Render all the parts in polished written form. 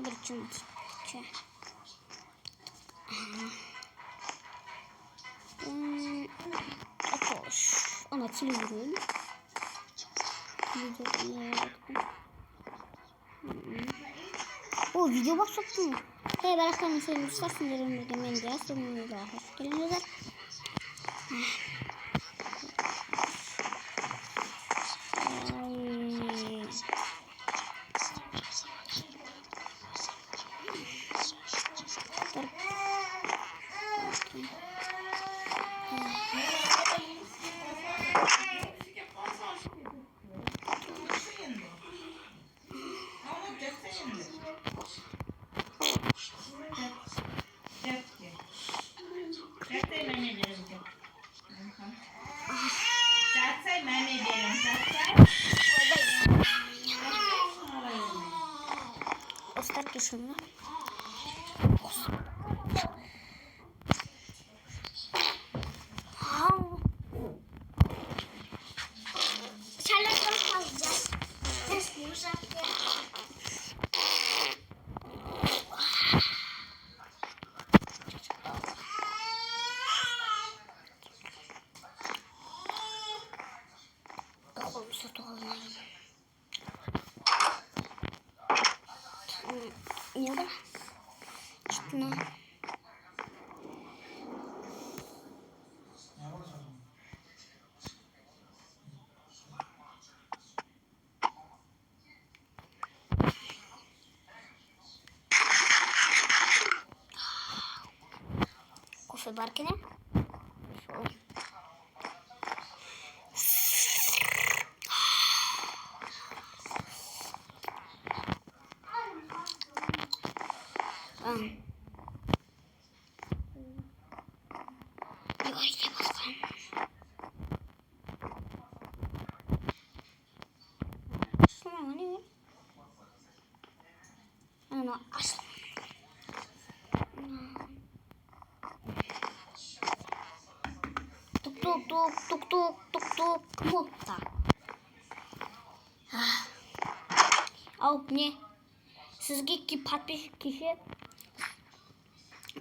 Çıldırıcı. Hoş. Ona çildiriyorum. O video başlattı mı? Hey bırakın seni istersin derim ben de sonunda hoş geldiniz. Şunu. Ya. Şuna. Kofi barkene. Tuk mutta. Al ne? Sizge ki patmış kişi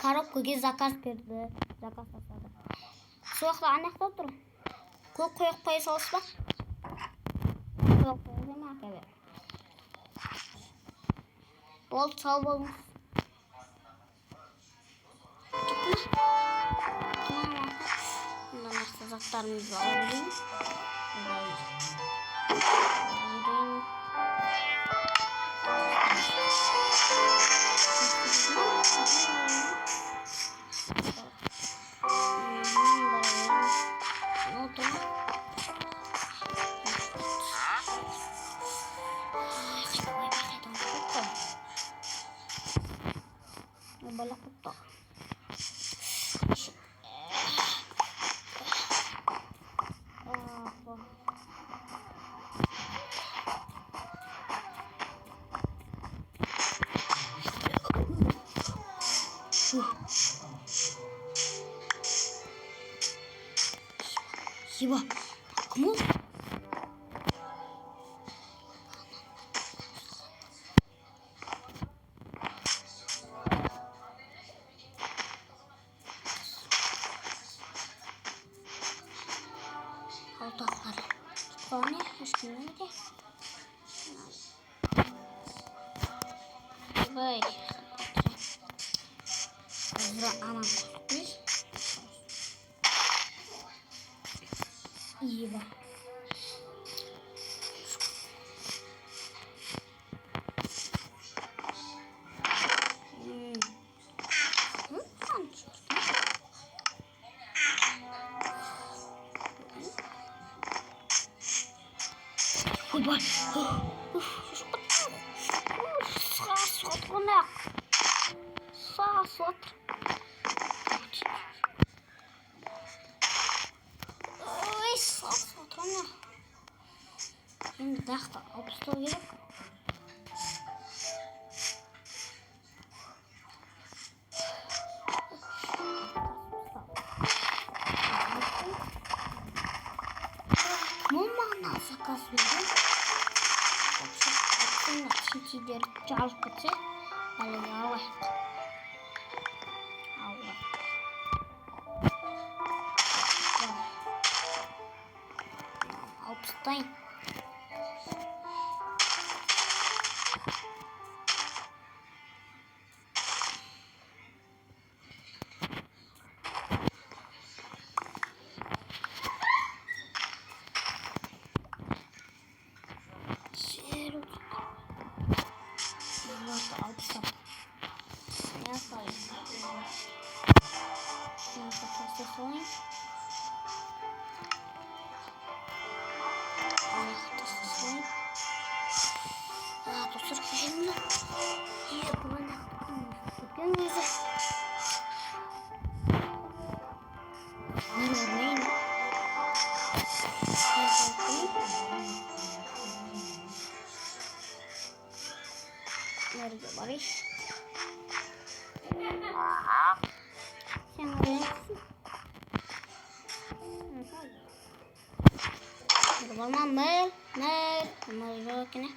коробкаga zakaz berdi. Zakaz tasadi. Shu yoqda aniqda tur. Ko'p qo'yib qo'ya solishba. Yo'q, nima akaga. Bol sal bo'lmas. Bundan zaklarımızı alalım. Yiba. Kamu? Kaltaklar. Kone aşkına ne? Böyle. Zira aman. İyi bak. Bak. Sağ konak. Sağ sot. Ой, sağ sot konak. Şimdi dağda obstol yok. Mama zakaz verdim. Şimdi çalıp Әлі алайық. Allah. Алып тастайын. Nerede Barış? Sen neredesin? Babam mer. Mer kene.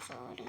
Sorry.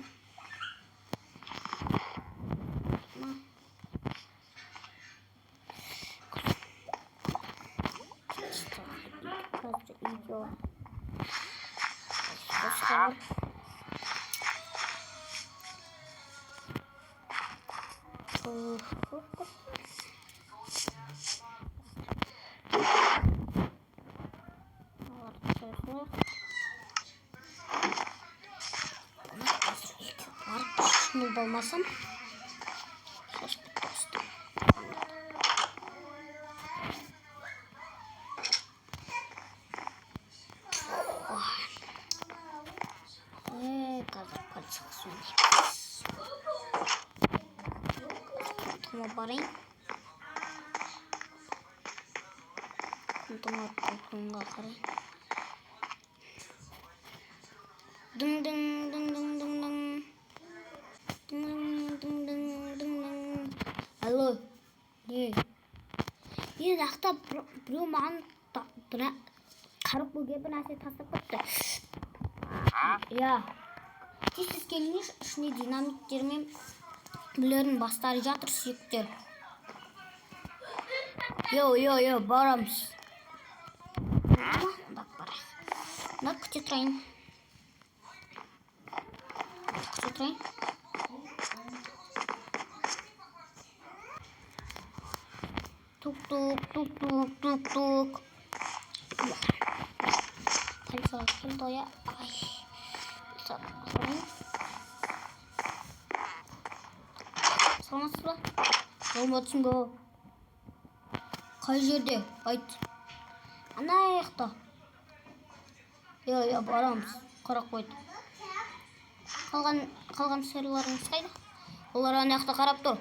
Şunu bulmasam Tamam barayım. Tamam qarayım. Ding ding ding ding ding ding. Ding ding ding ding ding. Allo. Ne? Bir dakika bro mаған қарып бөге бір нәрсе тастап кетті. Я. Тез келіңіз, ішіне динамиттер мен бүлердің бастары жатыр, сүйектер. Йо, барамыз. Бак барайық. Бак күте тұрайын. Тук. Келді оя. Ай. Саламатсыз ба? Саламатсың ба? Қай жерде? Айт. Ана аяқта. Йо, барамыз. Қарап қойды. Қалған сырларыңыз қайда? Олар ана аяқта қарап тұр.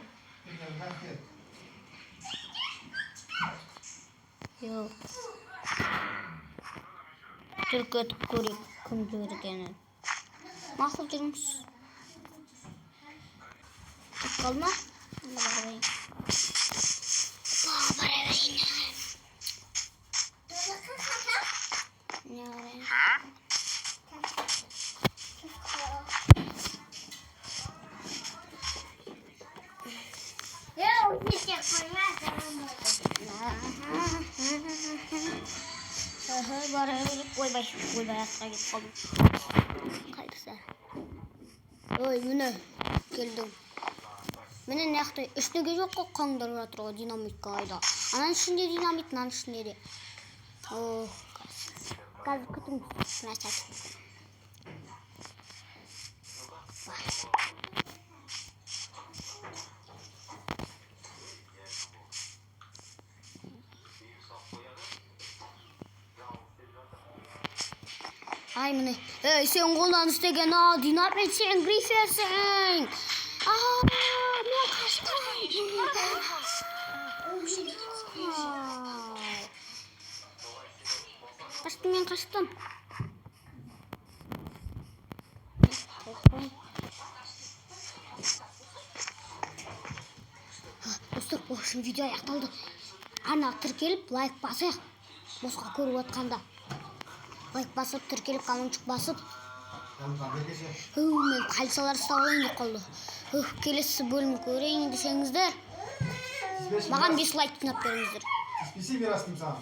Йо. Түркетіп көрейік кім жүргенін. Мақұл жүрміз. Қалма? Бара берейін. Не қарайын? Бара берейік. Ойбай атқа кетіп қалдым. Қайдысы? Ой, міне келдім. Міне неқті үштіге жоқ қой қаңдар жатыр ғой динамитка айда. Ананың ішінде динамит, мынаның ішінде де. Қазір күтіңіз. Ай, міне. Сен қолдан істеген динамит сен гриферсің. Мен қаштым. Қаштым. Достар, бұл үшін видео аяқталды. Ана тіркеліп лайк басайық. босқа көріп жатқанда. Лайк басып, тіркеліп, комментчик басып. Мен қалсалар ұстап алайын деп қалды. Келесі бөлім көрейін десеңіздер, маған 5 лайк жинап беріңіздер. Спасибо, Расим саған.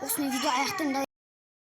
Осыны видео аяқтайын.